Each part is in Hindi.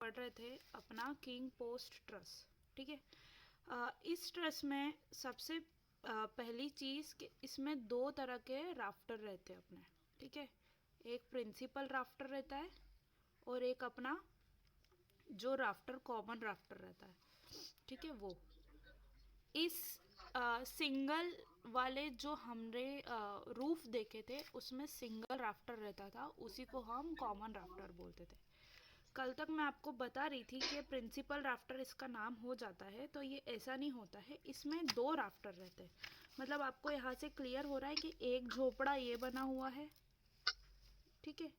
पढ़ रहे थे अपना किंग पोस्ट ट्रस, ठीक है। इस ट्रस में सबसे पहली चीज़ कि इसमें दो तरह के राफ्टर रहते हैं अपने, ठीक है। एक प्रिंसिपल राफ्टर रहता है और एक अपना जो राफ्टर कॉमन राफ्टर रहता है, ठीक है। वो इस सिंगल वाले जो हमने रूफ देखे थे उसमें सिंगल राफ्टर रहता था, उसी को हम कॉमन राफ्टर बोलते थे। कल तक मैं आपको बता रही थी कि प्रिंसिपल राफ्टर इसका नाम हो जाता है, तो ये ऐसा नहीं होता है, इसमें दो राफ्टर रहते हैं। मतलब आपको यहाँ से क्लियर हो रहा है कि एक झोपड़ा ये बना हुआ है, ठीक है,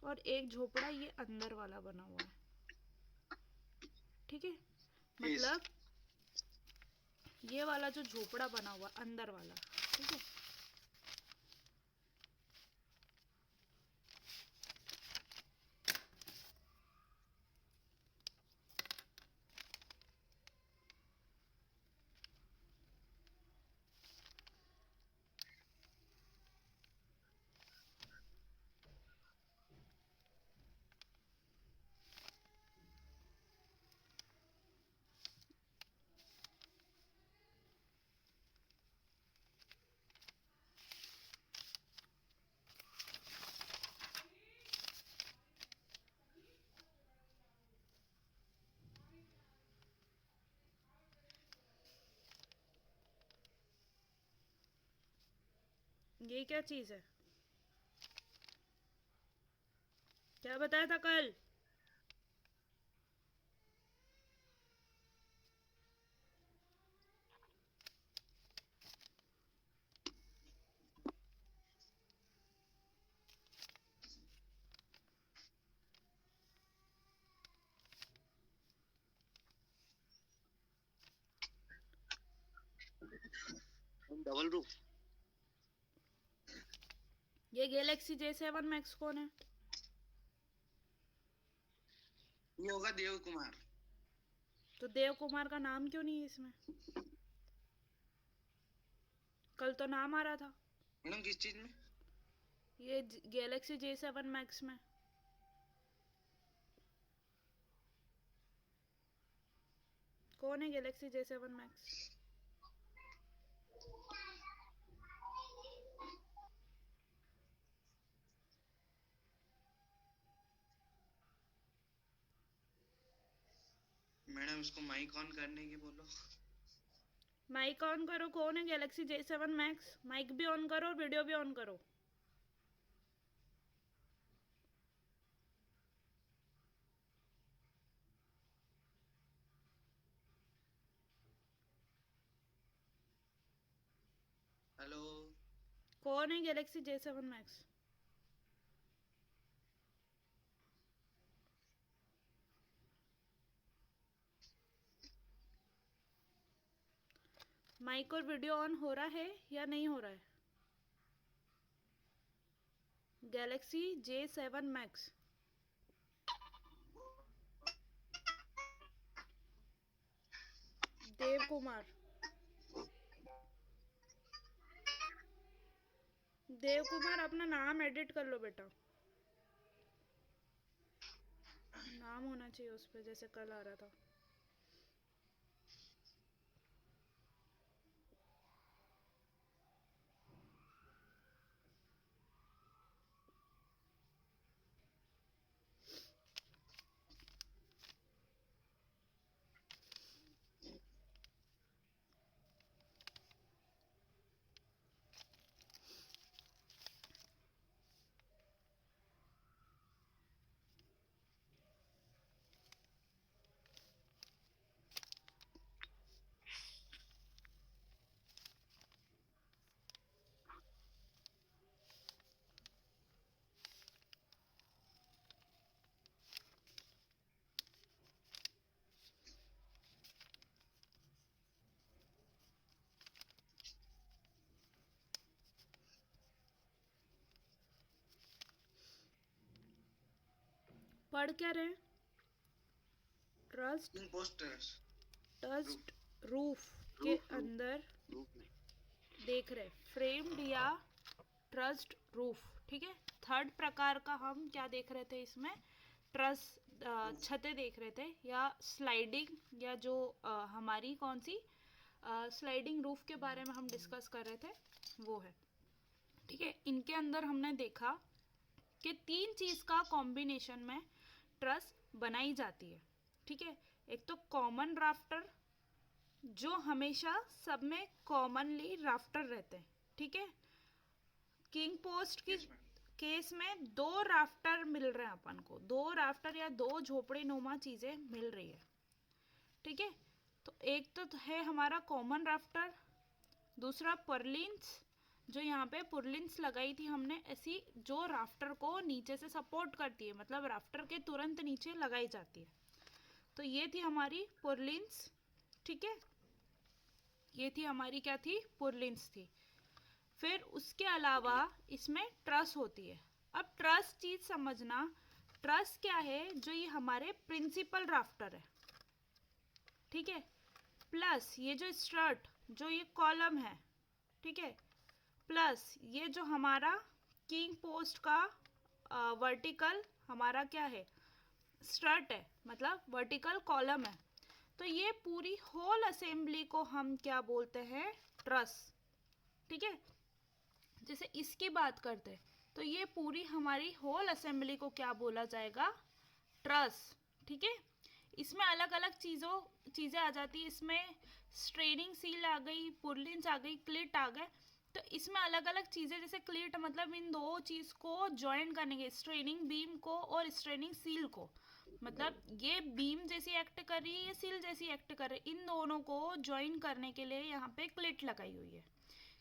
और एक झोपड़ा ये अंदर वाला बना हुआ है, ठीक है। मतलब ये वाला जो झोपड़ा बना हुआ अंदर वाला, ठीक है। ये क्या चीज़ है, क्या बताया था कल? Double roof. ये गैलेक्सी J7 मैक्स कौन है? ये होगा देव कुमार। तो देव कुमार का नाम क्यों नहीं है इसमें? कल तो नाम आ रहा था। मैडम किस चीज में? ये गैलेक्सी J7 मैक्स में। कौन है गैलेक्सी J7 मैक्स? मैडम इसको माइक ऑन करने की बोलो। माइक ऑन करो, कौन है गैलेक्सी J7 मैक्स? माइक भी ऑन करो और वीडियो भी ऑन करो। हेलो। कौन है गैलेक्सी J7 मैक्स? माइक और वीडियो ऑन हो रहा है या नहीं हो रहा है? Galaxy J7 Max. Dev Kumar, Dev Kumar अपना नाम एडिट कर लो बेटा, नाम होना चाहिए उस पर जैसे कल आ रहा था। पढ़ क्या रहे? Trust impostors. ट्रस्ट रूफ के अंदर देख रहे फ्रेम्ड या ट्रस्ट रूफ, ठीक है। थर्ड प्रकार का हम क्या देख रहे थे इसमें? ट्रस छतें देख रहे थे, या स्लाइडिंग, या जो हमारी कौन सी स्लाइडिंग रूफ के बारे में हम डिस्कस कर रहे थे, वो है। ठीक है, इनके अंदर हमने देखा कि 3 चीज़ का कॉम्बिनेशन में ट्रस बनाई जाती है। ठीक है, एक तो कॉमन राफ्टर, जो हमेशा सब में कॉमनली राफ्टर रहते हैं। ठीक है, किंग पोस्ट की यस मैम। केस में 2 राफ्टर मिल रहे हैं अपन को, 2 राफ्टर या 2 झोपड़ी नुमा चीज़ें मिल रही है। ठीक है, तो एक तो है हमारा कॉमन राफ्टर, दूसरा पुर्लिन्स, जो यहाँ पे पुर्लिन्स लगाई थी हमने ऐसी, जो राफ्टर को नीचे से सपोर्ट करती है, मतलब राफ्टर के तुरंत नीचे लगाई जाती है। तो ये थी हमारी पुर्लिन्स। ठीक है, ये थी हमारी क्या थी, पुर्लिन्स थी। फिर उसके अलावा इसमें ट्रस होती है। अब ट्रस चीज समझना, ट्रस क्या है, जो ये हमारे प्रिंसिपल राफ्टर है। ठीक है, प्लस ये जो स्ट्रट, जो ये कॉलम है, ठीक है, प्लस ये जो हमारा किंग पोस्ट का वर्टिकल हमारा क्या है, स्ट्रट है, मतलब वर्टिकल कॉलम है। तो ये पूरी होल असेंबली को हम क्या बोलते हैं, ट्रस। ठीक है, जैसे इसकी बात करते हैं तो ये पूरी हमारी होल असेंबली को क्या बोला जाएगा, ट्रस। ठीक है, इसमें अलग अलग चीज़ें आ जाती है, इसमें स्ट्रेनिंग सील आ गई, पुर्लिन्स आ गई, क्लिट आ गए। तो इसमें अलग अलग चीज़ें, जैसे क्लिट मतलब इन दो चीज़ को ज्वाइन करने के, स्ट्रेनिंग बीम को और स्ट्रेनिंग सील को, मतलब ये बीम जैसी एक्ट कर रही है, ये सील जैसी एक्ट कर रही है, इन दोनों को ज्वाइन करने के लिए यहाँ पे क्लिट लगाई हुई है।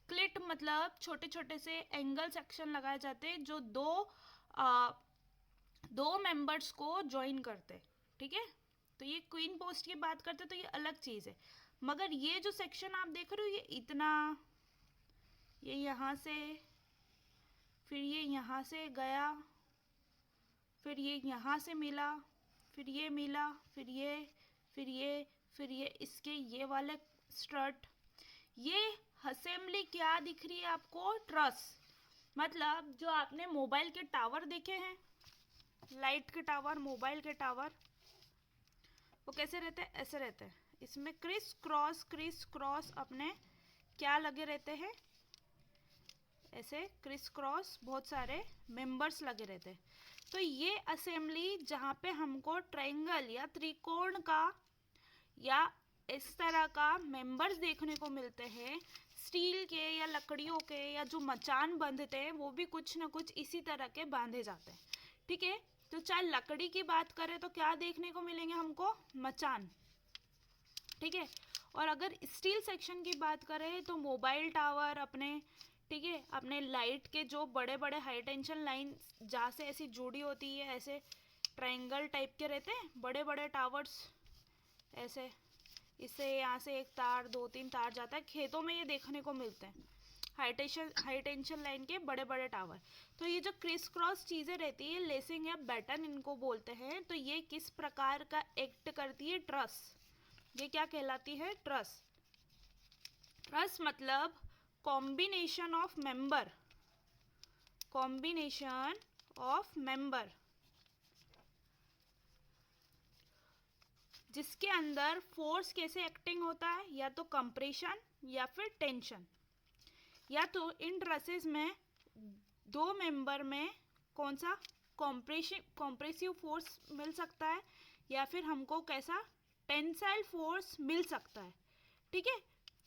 क्लिट मतलब छोटे छोटे से एंगल सेक्शन लगाए जाते हैं जो दो मेंबर्स को ज्वाइन करते हैं। ठीक है, तो ये क्वीन पोस्ट की बात करते हैं तो ये अलग चीज़ है, मगर ये जो सेक्शन आप देख रहे हो, ये इतना, ये यहाँ से, फिर ये यहाँ से गया, फिर ये यहाँ से मिला, फिर ये मिला, फिर ये, फिर ये, फिर ये इसके ये वाले स्ट्रट, ये असेंबली क्या दिख रही है आपको, ट्रस। मतलब जो आपने मोबाइल के टावर देखे हैं, लाइट के टावर, मोबाइल के टावर, वो कैसे रहते हैं, ऐसे रहते हैं। इसमें क्रिस क्रॉस अपने क्या लगे रहते हैं, ऐसे क्रिस क्रॉस बहुत सारे मेंबर्स लगे रहते हैं। तो ये असेंबली जहाँ पे हमको ट्रायंगल या त्रिकोण का या इस तरह का मेंबर्स देखने को मिलते हैं, स्टील के या लकड़ियों के, या जो मचान बांधते हैं वो भी कुछ ना कुछ इसी तरह के बांधे जाते हैं। ठीक है, तो चाहे लकड़ी की बात करें तो क्या देखने को मिलेंगे हमको, मचान। ठीक है, और अगर स्टील सेक्शन की बात करें तो मोबाइल टावर अपने, ठीक है, अपने लाइट के जो बड़े बड़े हाई टेंशन लाइन जहाँ से ऐसी जुड़ी होती है, ऐसे ट्रायंगल टाइप के रहते हैं बड़े बड़े टावर्स, ऐसे इससे यहाँ से एक तार, 2-3 तार जाता है, खेतों में ये देखने को मिलते हैं, हाई टेंशन लाइन के बड़े बड़े टावर। तो ये जो क्रिस क्रॉस चीज़ें रहती है, लेसिंग या बैटन इनको बोलते हैं, तो ये किस प्रकार का एक्ट करती है, ट्रस। ये क्या कहलाती है, ट्रस। ट्रस मतलब combination of member, combination of member, जिसके अंदर फोर्स कैसे एक्टिंग होता है, या तो कंप्रेशन या फिर टेंशन, या तो इन ट्रसेस में 2 मेंबर में कौन सा कॉम्प्रेसिव फोर्स मिल सकता है, या फिर हमको कैसा टेंसाइल फोर्स मिल सकता है। ठीक है,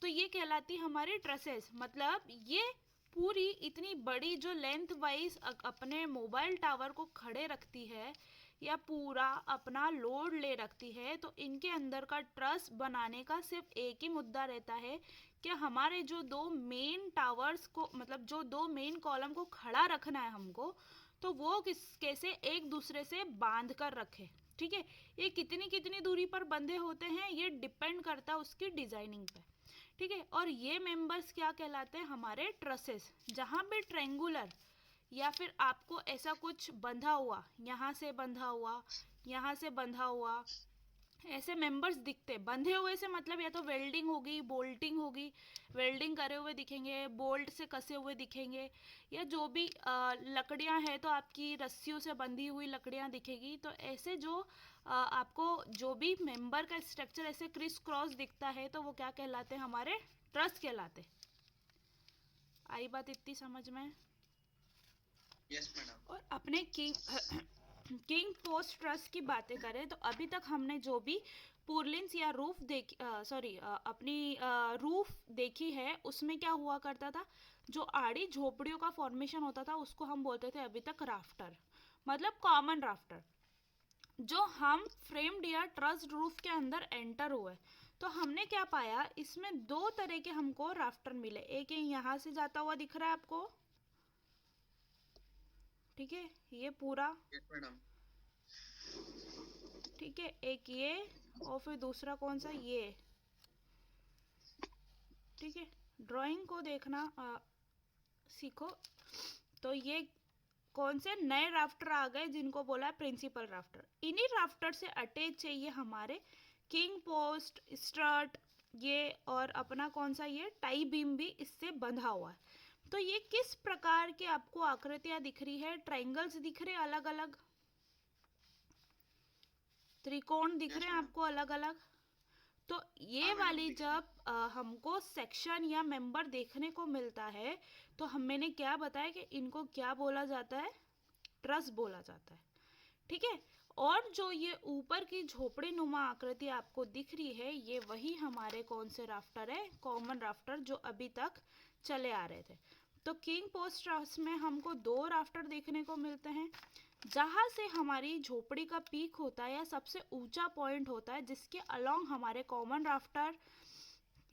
तो ये कहलाती है हमारी ट्रसेस। मतलब ये पूरी इतनी बड़ी जो लेंथ वाइज अपने मोबाइल टावर को खड़े रखती है या पूरा अपना लोड ले रखती है, तो इनके अंदर का ट्रस बनाने का सिर्फ एक ही मुद्दा रहता है कि हमारे जो 2 मेन टावर्स को, मतलब जो 2 मेन कॉलम को खड़ा रखना है हमको, तो वो कैसे एक दूसरे से बांध कर रखे। ठीक है, ये कितनी कितनी दूरी पर बंधे होते हैं, ये डिपेंड करता है उसकी डिजाइनिंग पे। ठीक है, और ये मेंबर्स क्या कहलाते हैं, हमारे ट्रसेस। जहाँ पे ट्रायंगुलर या फिर आपको ऐसा कुछ बंधा हुआ, यहाँ से बंधा हुआ, यहाँ से बंधा हुआ, ऐसे मेंबर्स दिखते, बंधे हुए से मतलब या तो वेल्डिंग होगी, बोल्टिंग होगी, वेल्डिंग करे हुए दिखेंगे, बोल्ट से कसे हुए दिखेंगे, या जो भी लकड़ियां हैं तो आपकी रस्सियों से बंधी हुई लकड़ियां दिखेगी। तो ऐसे जो आपको जो भी मेंबर का स्ट्रक्चर ऐसे क्रिस क्रॉस दिखता है तो वो क्या कहलाते हैं, हमारे ट्रस कहलाते। आई बात इतनी समझ में? Yes madam. और अपने किंग पोस्ट ट्रस की बातें करें तो अभी तक हमने जो भी पुरलिन्स या रूफ अपनी रूफ देखी है उसमें क्या हुआ करता था, जो आड़ी झोपड़ियों का फॉर्मेशन होता था उसको हम बोलते थे अभी तक राफ्टर, मतलब कॉमन राफ्टर। जो हम फ्रेम्ड या ट्रस्ड रूफ के अंदर एंटर हुए तो हमने क्या पाया, इसमें दो तरह के हमको राफ्टर मिले। एक यहाँ से जाता हुआ दिख रहा है आपको, ठीक है, ये पूरा, यस मैडम। ठीक है, एक ये, और फिर दूसरा कौन सा, ये, ठीक है। ड्राइंग को देखना सीखो। तो ये कौन से नए राफ्टर आ गए जिनको बोला है प्रिंसिपल राफ्टर। इन्हीं राफ्टर से अटैच चाहिए हमारे किंग पोस्ट, स्ट्रट, ये और अपना कौन सा ये टाई बीम भी इससे बंधा हुआ है। तो ये किस प्रकार की आपको आकृतियां दिख रही है, ट्रायंगल्स दिख रहे अलग अलग, त्रिकोण दिख यस रहे हैं मैडम। आपको अलग अलग। तो ये हाँ मैडम वाली दिख रहे हैं। जब हमको सेक्शन या मेंबर देखने को मिलता है तो मैंने क्या बताया कि इनको क्या बोला जाता है, ट्रस बोला जाता है, ठीक है। और जो ये ऊपर की झोपड़ी नुमा आकृति आपको दिख रही है ये वही हमारे कौन से राफ्टर है, कॉमन राफ्टर जो अभी तक चले आ रहे थे। तो किंग पोस्ट ट्रस में हमको दो राफ्टर देखने को मिलते हैं, जहाँ से हमारी झोपड़ी का पीक होता है या सबसे ऊंचा पॉइंट होता है, जिसके अलोंग हमारे कॉमन राफ्टर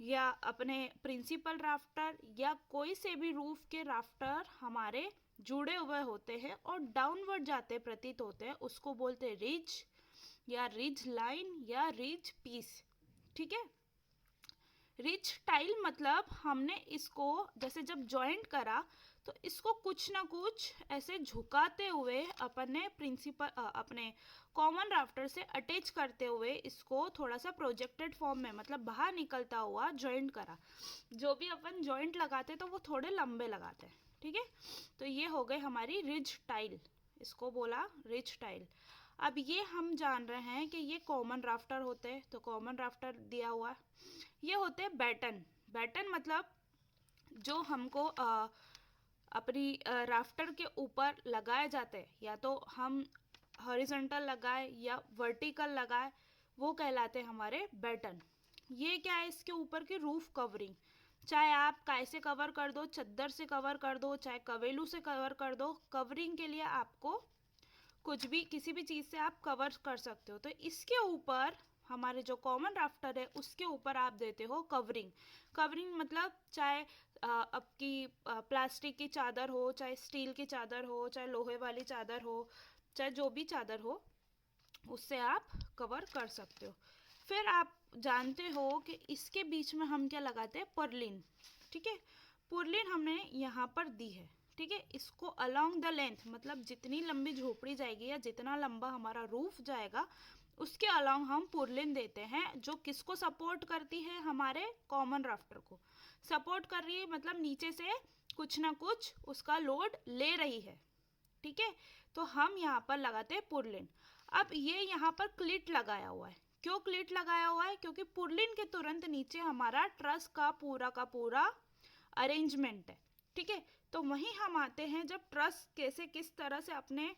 या अपने प्रिंसिपल राफ्टर या कोई से भी रूफ के राफ्टर हमारे जुड़े हुए होते हैं और डाउनवर्ड जाते प्रतीत होते हैं, उसको बोलते हैं रिज या रिज लाइन या रिज पीस, ठीक है। रिज टाइल मतलब हमने इसको जैसे जब जॉइंट करा तो इसको कुछ ना कुछ ऐसे झुकाते हुए अपने कॉमन राफ्टर से अटैच करते हुए इसको थोड़ा सा प्रोजेक्टेड फॉर्म में मतलब बाहर निकलता हुआ जॉइंट करा। जो भी अपन जॉइंट लगाते तो वो थोड़े लंबे लगाते हैं, ठीक है। तो ये हो गई हमारी रिज टाइल, इसको बोला रिज टाइल। अब ये हम जान रहे हैं कि ये कॉमन राफ्टर होते हैं, तो कॉमन राफ्टर दिया हुआ है। ये होते हैं बैटन। बैटन मतलब जो हमको अपनी राफ्टर के ऊपर लगाए जाते हैं, या तो हम हॉरिजॉन्टल लगाए या वर्टिकल लगाए, वो कहलाते हैं हमारे बैटन। ये क्या है, इसके ऊपर की रूफ कवरिंग, चाहे आप काय से कवर कर दो, चद्दर से कवर कर दो, चाहे कवेलू से कवर कर दो, कवरिंग के लिए आपको कुछ भी किसी भी चीज़ से आप कवर कर सकते हो। तो इसके ऊपर हमारे जो कॉमन राफ्टर है उसके ऊपर आप देते हो कवरिंग। कवरिंग मतलब चाहे आपकी प्लास्टिक की चादर हो, चाहे स्टील की चादर हो, चाहे लोहे वाली चादर हो, चाहे जो भी चादर हो, उससे आप कवर कर सकते हो। फिर आप जानते हो कि इसके बीच में हम क्या लगाते हैं, पुरलिन, ठीक है। पुरलिन हमने यहाँ पर दी है, ठीक है। इसको अलोंग द लेंथ मतलब जितनी लंबी झोपड़ी जाएगी या जितना लंबा हमारा रूफ जाएगा उसके अलोंग हम पुरलिन देते हैं, जो किसको सपोर्ट करती है, हमारे कॉमन राफ्टर को सपोर्ट कर रही है, मतलब नीचे से कुछ ना कुछ उसका लोड ले रही है, ठीक है। तो हम यहाँ पर लगाते हैं पुरलिन। अब ये यहाँ पर क्लिट लगाया हुआ है, क्यों क्लिट लगाया हुआ है, क्योंकि पुरलिन के तुरंत नीचे हमारा ट्रस का पूरा अरेंजमेंट है, ठीक है। तो वहीं हम आते हैं जब ट्रस कैसे किस तरह से अपने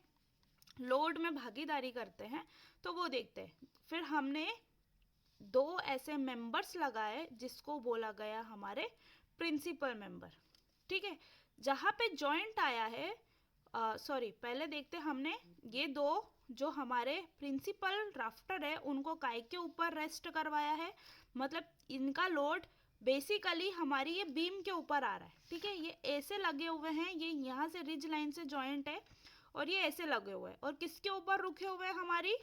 लोड में भागीदारी करते हैं तो वो देखते हैं। फिर हमने दो ऐसे मेंबर्स लगाए जिसको बोला गया हमारे प्रिंसिपल मेंबर, ठीक है। जहाँ पे जॉइंट आया है, पहले देखते हमने ये दो जो हमारे प्रिंसिपल राफ्टर है उनको काय के ऊपर रेस्ट करवाया है, मतलब इनका लोड बेसिकली हमारी ये बीम के ऊपर आ रहा है, ठीक है। ये ऐसे लगे हुए हैं, ये यहाँ से रिज लाइन से जॉइंट है और ये ऐसे लगे हुए हैं, और किसके ऊपर रुके हुए हैं, हमारी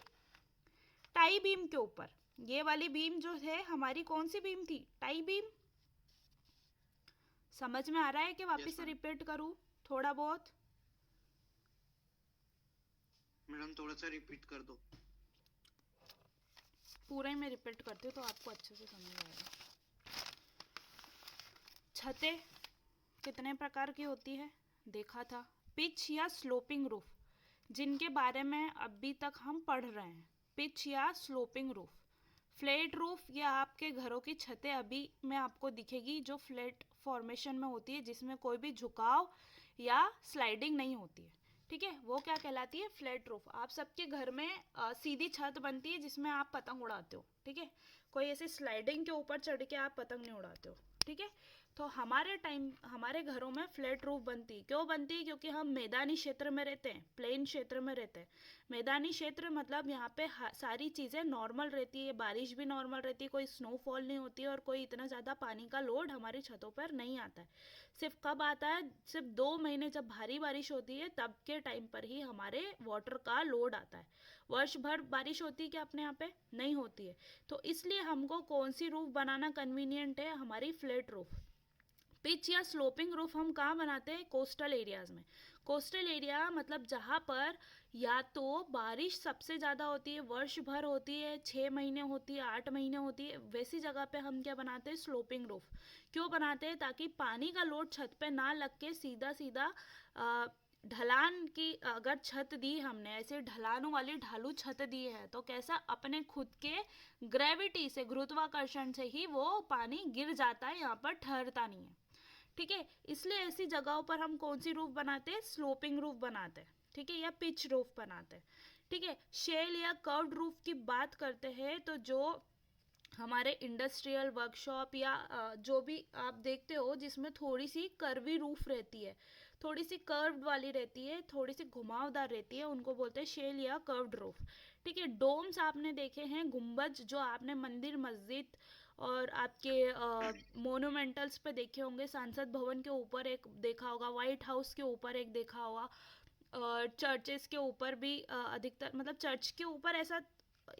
टाई बीम के ऊपर। ये वाली बीम जो है हमारी कौन सी बीम थी, टाई बीम। समझ में आ रहा है कि वापस से रिपीट करूँ थोड़ा बहुत? मैडम थोड़ा सा रिपीट कर दो। पूरा ही मैं रिपीट करती हूँ तो आपको अच्छे से समझ आएगा। छतें कितने प्रकार की होती है देखा था। पिच या स्लोपिंग रूफ, जिनके बारे में अभी तक हम पढ़ रहे हैं, पिच या स्लोपिंग रूफ। फ्लैट रूफ, ये आपके घरों की छतें अभी में आपको दिखेगी जो फ्लैट फॉर्मेशन में होती है, जिसमें कोई भी झुकाव या स्लाइडिंग नहीं होती है, ठीक है, वो क्या कहलाती है, फ्लैट रूफ। आप सबके घर में सीधी छत बनती है जिसमें आप पतंग उड़ाते हो, ठीक है, कोई ऐसे स्लाइडिंग के ऊपर चढ़ के आप पतंग नहीं उड़ाते हो, ठीक है। तो हमारे घरों में फ्लैट रूफ बनती है। क्यों बनती है? क्योंकि हम मैदानी क्षेत्र में रहते हैं, प्लेन क्षेत्र में रहते हैं। मैदानी क्षेत्र मतलब यहाँ पे सारी चीज़ें नॉर्मल रहती है, बारिश भी नॉर्मल रहती है, कोई स्नोफॉल नहीं होती है और कोई इतना ज़्यादा पानी का लोड हमारी छतों पर नहीं आता है। सिर्फ कब आता है? सिर्फ 2 महीने जब भारी बारिश होती है तब के टाइम पर ही हमारे वाटर का लोड आता है। वर्ष भर बारिश होती है क्या अपने यहाँ पे? नहीं होती है। तो इसलिए हमको कौन सी रूफ बनाना कन्वीनियंट है? हमारी फ्लैट रूफ। पिच या स्लोपिंग रूफ हम कहाँ बनाते हैं? कोस्टल एरियाज में। कोस्टल एरिया मतलब जहाँ पर या तो बारिश सबसे ज़्यादा होती है, वर्ष भर होती है, 6 महीने होती है, 8 महीने होती है, वैसी जगह पे हम क्या बनाते हैं? Sloping roof. क्यों बनाते हैं? ताकि पानी का लोड छत पे ना लग के सीधा सीधा ढलान की अगर छत दी हमने, ऐसे ढलानों वाली ढालू छत दी है, तो कैसा अपने खुद के ग्रेविटी से, गुरुत्वाकर्षण से ही वो पानी गिर जाता है, यहाँ पर ठहरता नहीं है, ठीक है। इसलिए ऐसी जगहों पर हम कौन सी रूफ बनाते हैं? स्लोपिंग रूफ बनाते हैं, ठीक है, या पिच रूफ बनाते हैं, ठीक है। शेल या कर्व्ड रूफ की बात करते हैं तो जो हमारे इंडस्ट्रियल वर्कशॉप या जो भी आप देखते हो जिसमें थोड़ी सी कर्वी रूफ रहती है, थोड़ी सी कर्व्ड वाली रहती है, थोड़ी सी घुमावदार रहती है, उनको बोलते हैं शेल या कर्व्ड रूफ, ठीक है। डोम्स आपने देखे हैं, गुंबज जो आपने मंदिर, मस्जिद और आपके मोनूमेंटल्स पे देखे होंगे। संसद भवन के ऊपर एक देखा होगा, व्हाइट हाउस के ऊपर एक देखा होगा, और चर्चेस के ऊपर भी अधिकतर, मतलब चर्च के ऊपर ऐसा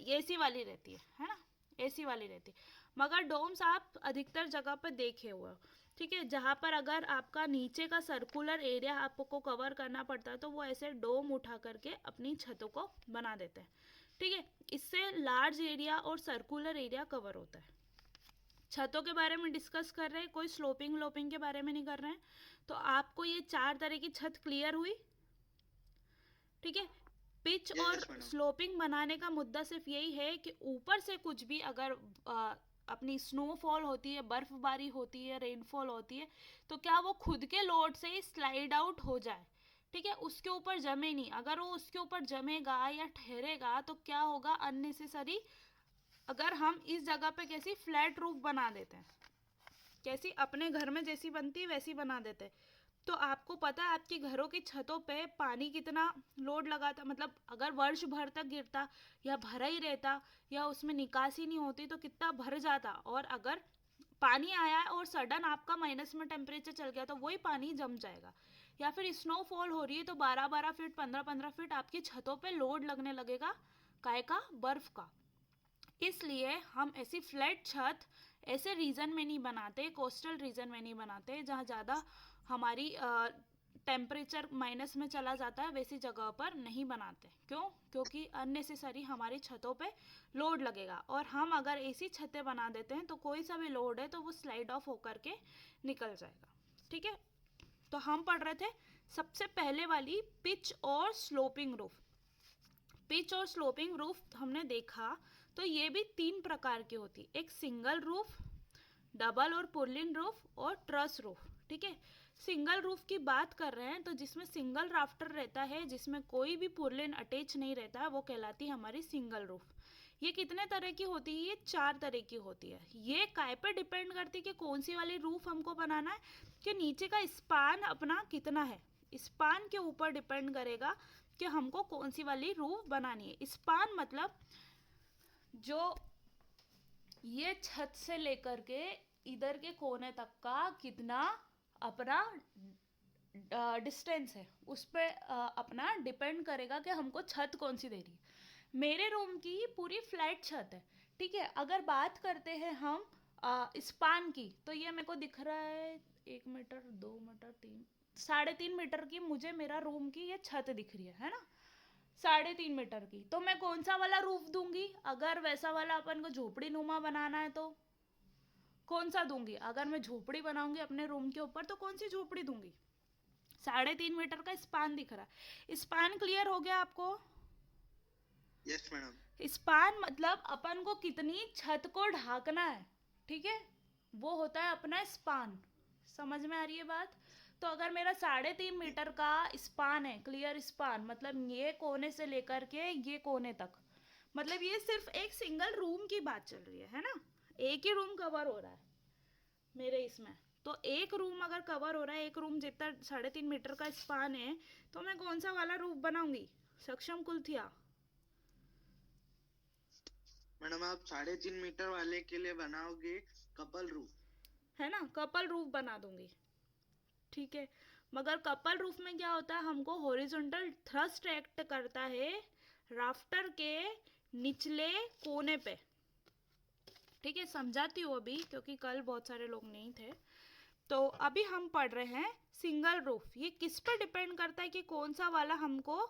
एसी वाली रहती है ना, एसी वाली रहती है। मगर डोम्स आप अधिकतर जगह पर देखे हुए हो, ठीक है, जहाँ पर अगर आपका नीचे का सर्कुलर एरिया आपको कवर करना पड़ता है तो वो ऐसे डोम उठा करके अपनी छतों को बना देते हैं, ठीक है। इससे लार्ज एरिया और सर्कुलर एरिया कवर होता है। छतों के बारे में डिस्कस कर रहे हैं, कोई स्लोपिंग व्लोपिंग के बारे में नहीं कर रहे हैं। तो आपको ये 4 तरह की छत क्लियर हुई, ठीक है। पिच और स्लोपिंग बनाने का मुद्दा सिर्फ यही है कि ऊपर से कुछ भी अगर अपनी स्नोफॉल होती है, बर्फबारी होती है, रेनफॉल होती है, तो क्या वो खुद के लोड से ही स्लाइड आउट हो जाए, ठीक है, उसके ऊपर जमे नहीं। अगर वो उसके ऊपर जमेगा या ठहरेगा तो क्या होगा? अननेसेसरी, अगर हम इस जगह पे कैसी फ्लैट रूफ बना देते हैं, कैसी अपने घर में जैसी बनती है वैसी बना देते हैं, तो आपको पता है आपकी घरों की छतों पे पानी कितना लोड लगाता, मतलब अगर वर्ष भर तक गिरता या भरा ही रहता या उसमें निकासी नहीं होती तो कितना भर जाता। और अगर पानी आया और सडन आपका माइनस में टेम्परेचर चल गया तो वही पानी जम जाएगा। या फिर स्नोफॉल हो रही है तो 12-12 फीट, 15-15 फीट आपकी छतों पे लोड लगने लगेगा, काय का? बर्फ का। इसलिए हम ऐसी फ्लैट छत ऐसे रीजन में नहीं बनाते, कोस्टल रीजन में नहीं बनाते जहाँ ज़्यादा हमारी टेम्परेचर माइनस में चला जाता है, वैसी जगह पर नहीं बनाते। क्यों? क्योंकि अननेसेसरी हमारी छतों पे लोड लगेगा, और हम अगर ऐसी छतें बना देते हैं तो कोई सा भी लोड है तो वो स्लाइड ऑफ होकर के निकल जाएगा, ठीक है। तो हम पढ़ रहे थे सबसे पहले वाली पिच और स्लोपिंग रूफ। पिच और स्लोपिंग रूफ हमने देखा तो ये भी 3 प्रकार की होती, एक सिंगल रूफ, डबल और पुर्लिन रूफ और ट्रस रूफ, ठीक है। सिंगल रूफ की बात कर रहे हैं तो जिसमें सिंगल राफ्टर रहता है, जिसमें कोई भी पुर्लिन अटैच नहीं रहता है, वो कहलाती है हमारी सिंगल रूफ। ये कितने तरह की होती है? ये 4 तरह की होती है। ये काय पर डिपेंड करती है कि कौन सी वाली रूफ हमको बनाना है, कि नीचे का स्पान अपना कितना है, स्पान के ऊपर डिपेंड करेगा कि हमको कौन सी वाली रूफ बनानी है। स्पान मतलब जो ये छत से लेकर के इधर के कोने तक का कितना अपना डिस्टेंस है, उस पर अपना डिपेंड करेगा कि हमको छत कौन सी दे रही है। मेरे रूम की पूरी फ्लैट छत है, ठीक है। अगर बात करते हैं हम स्पान की, तो ये मेरे को दिख रहा है 1 मीटर, 2 मीटर, 3, 3.5 मीटर की मुझे मेरा रूम की ये छत दिख रही है ना। 3.5 मीटर की, तो मैं कौन सा वाला रूफ दूंगी? अगर वैसा वाला अपन को झोपड़ी नुमा बनाना है तो कौन सा दूंगी? अगर मैं झोपड़ी बनाऊंगी अपने रूम के ऊपर तो कौन सी झोपड़ी दूंगी? 3.5 मीटर का स्पान दिख रहा है। स्पान क्लियर हो गया आपको? Yes madam. स्पान मतलब अपन को कितनी छत को ढाकना है, ठीक है, वो होता है अपना स्पान। समझ में आ रही है बात? तो अगर मेरा 3.5 मीटर का स्पान है, क्लियर स्पान, मतलब ये कोने से लेकर के ये कोने तक, मतलब ये सिर्फ एक सिंगल रूम की बात चल रही है ना, एक ही रूम कवर हो रहा है मेरे इसमें। तो एक रूम अगर कवर हो रहा है, एक रूम जितना 3.5 मीटर का स्पान है, तो मैं कौन सा वाला रूफ बनाऊंगी सक्षम कुलथिया? मैडम आप 3.5 मीटर वाले के लिए बनाओगे कपल रूफ, है ना, कपल रूफ बना दूंगी, ठीक है। मगर कपल रूफ में क्या होता है, हमको हॉरिजॉन्टल थ्रस्ट एक्ट करता है राफ्टर के निचले कोने पे, ठीक है। समझाती हूँ अभी क्योंकि कल बहुत सारे लोग नहीं थे। तो अभी हम पढ़ रहे हैं सिंगल रूफ। ये किस पर डिपेंड करता है कि कौन सा वाला हमको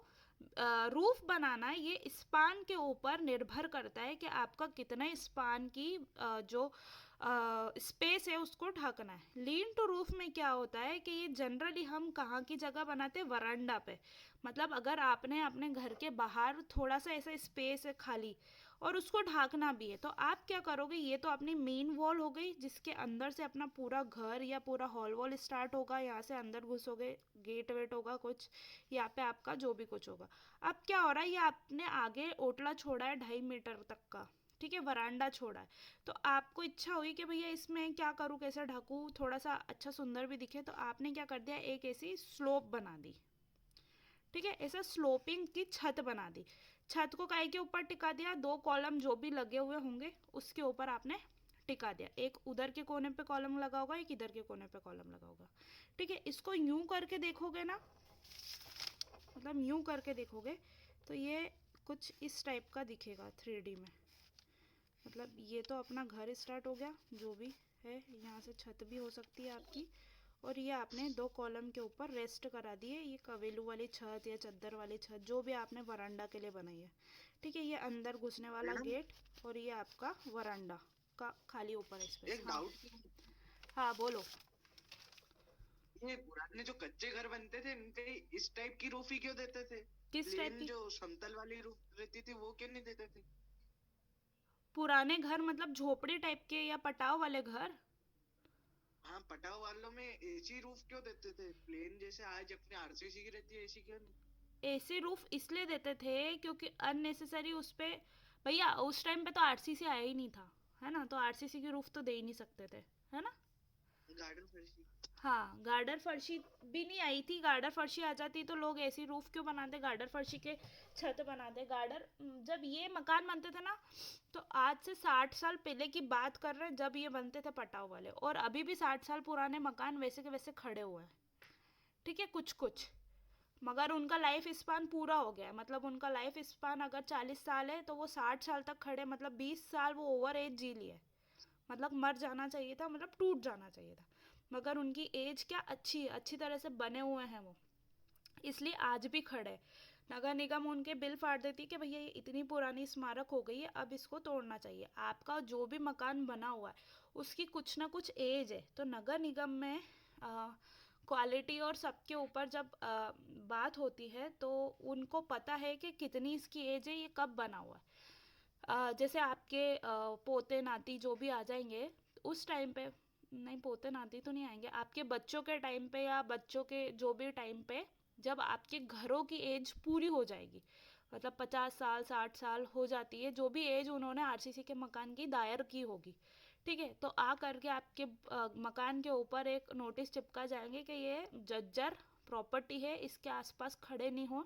रूफ बनाना है? ये स्पान के ऊपर निर्भर करता है कि आपका कितना स्पान की जो स्पेस है उसको ढकना है। लीन टू रूफ में क्या होता है कि ये जनरली हम कहाँ की जगह बनाते हैं? वरांडा पे। मतलब अगर आपने अपने घर के बाहर थोड़ा सा ऐसा स्पेस है खाली और उसको ढाकना भी है, तो आप क्या करोगे? ये तो अपनी मेन वॉल हो गई जिसके अंदर से अपना पूरा घर या पूरा हॉल वॉल स्टार्ट होगा, यहाँ से अंदर घुसोगे, गेट वेट होगा कुछ, यहाँ पे आपका जो भी कुछ होगा। अब क्या हो रहा है, ये आपने आगे ओटला छोड़ा है 2.5 मीटर तक का, ठीक है, वरांडा छोड़ा है। तो आपको इच्छा हुई कि भैया इसमें क्या करूँ, कैसे ढकूँ, थोड़ा सा अच्छा सुंदर भी दिखे, तो आपने क्या कर दिया, एक ऐसी स्लोप बना दी, ठीक है, ऐसा स्लोपिंग की छत बना दी। छत को काय के ऊपर टिका दिया? 2 कॉलम जो भी लगे हुए होंगे उसके ऊपर आपने टिका दिया। एक उधर के कोने पे कॉलम लगा होगा, एक इधर के कोने पे कॉलम लगा होगा, ठीक है। इसको यूं करके देखोगे ना, मतलब यूं करके देखोगे तो ये कुछ इस टाइप का दिखेगा 3D में। मतलब ये तो अपना घर स्टार्ट हो गया, जो भी है, यहाँ से छत भी हो सकती है आपकी, और ये आपने 2 कॉलम के ऊपर रेस्ट करा दिए, ये कवेलू वाली छत या चद्दर वाली छत जो भी आपने वरांडा के लिए बनाई है, ठीक है। ये अंदर घुसने वाला मैडम गेट और ये आपका वरांडा का खाली ऊपर स्पेस। एक हाँ डाउट, हाँ बोलो। ये पुराने जो कच्चे घर बनते थे इनपे इस टाइप की रूफ ही क्यों देते थे? किस टाइप प्लेन की? जो समतल वाली रूफ रहती थी वो क्यों नहीं देते थे? पुराने घर मतलब झोपड़ी टाइप के या पटाव वाले घर? हाँ, पटाव वालों में ऐसी रूफ क्यों देते थे? प्लेन जैसे आज अपने आरसीसी की रहती है ऐसी क्यों नहीं? ऐसे रूफ इसलिए देते थे क्योंकि अननेसेसरी उस पे, भैया उस टाइम पे तो आरसीसी आया ही नहीं था, है ना, तो आरसीसी की रूफ तो दे ही नहीं सकते थे, है ना। गार्डन फर्शी। हाँ, गार्डर फर्शी भी नहीं आई थी। गार्डर फर्शी आ जाती तो लोग ऐसी रूफ क्यों बनाते? गार्डर फर्शी के छत बनाते। गार्डर जब ये मकान बनते थे ना, तो आज से 60 साल पहले की बात कर रहे हैं जब ये बनते थे पटाव वाले, और अभी भी 60 साल पुराने मकान वैसे के वैसे खड़े हुए हैं, ठीक है, कुछ कुछ। मगर उनका लाइफ स्पान पूरा हो गया है, मतलब उनका लाइफ स्पान अगर 40 साल है तो वो 60 साल तक खड़े, मतलब 20 साल वो ओवर एज जी लिए, मतलब मर जाना चाहिए था, मतलब टूट जाना चाहिए था। मगर उनकी एज क्या अच्छी है, अच्छी तरह से बने हुए हैं वो, इसलिए आज भी खड़े हैं। नगर निगम उनके बिल फाड़ देती है कि भैया ये इतनी पुरानी स्मारक हो गई है, अब इसको तोड़ना चाहिए। आपका जो भी मकान बना हुआ है उसकी कुछ ना कुछ एज है, तो नगर निगम में क्वालिटी और सबके ऊपर जब बात होती है तो उनको पता है कि कितनी इसकी एज है, ये कब बना हुआ है। जैसे आपके पोते नाती जो भी आ जाएंगे उस टाइम पे, नहीं पोते नाती तो नहीं आएंगे, आपके बच्चों के टाइम पे या बच्चों के जो भी टाइम पे, जब आपके घरों की एज पूरी हो जाएगी, मतलब 50 साल 60 साल हो जाती है, जो भी एज उन्होंने आरसीसी के मकान की दायर की होगी, ठीक है, तो आ करके आपके मकान के ऊपर एक नोटिस चिपका जाएंगे कि ये जज्जर प्रॉपर्टी है, इसके आसपास खड़े नहीं हो,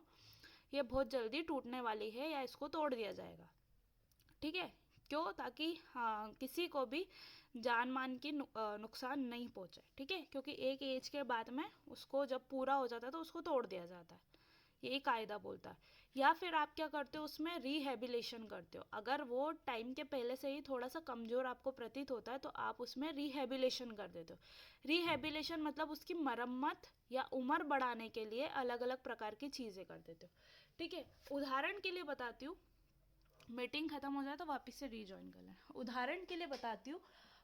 ये बहुत जल्दी टूटने वाली है या इसको तोड़ दिया जाएगा, ठीक है। क्यों? ताकि हाँ किसी को भी जान मान की नुकसान नहीं पहुंचे, ठीक है, क्योंकि एक एज के बाद में उसको जब पूरा हो जाता है तो उसको तोड़ दिया जाता है, यही कायदा बोलता है। या फिर आप क्या करते हो, उसमें रिहेबिलेशन करते हो। अगर वो टाइम के पहले से ही थोड़ा सा कमज़ोर आपको प्रतीत होता है तो आप उसमें रिहेबिलेशन कर देते हो। रिहेबिलेशन मतलब उसकी मरम्मत या उम्र बढ़ाने के लिए अलग अलग प्रकार की चीज़ें कर देते हो, ठीक है, उदाहरण के लिए बताती हूँ, मीटिंग ख़त्म हो जाए तो वापस से रीजॉइन कर लें। उदाहरण के लिए बताती हूँ,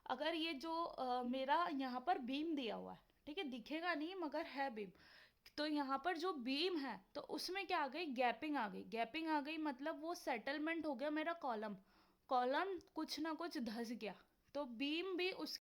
अगर ये जो मेरा यहाँ पर बीम दिया हुआ है, ठीक है, दिखेगा नहीं मगर है बीम, तो यहाँ पर जो बीम है तो उसमें क्या आ गई, गैपिंग आ गई। गैपिंग आ गई मतलब वो सेटलमेंट हो गया मेरा कॉलम, कॉलम कुछ ना कुछ धंस गया, तो बीम भी उस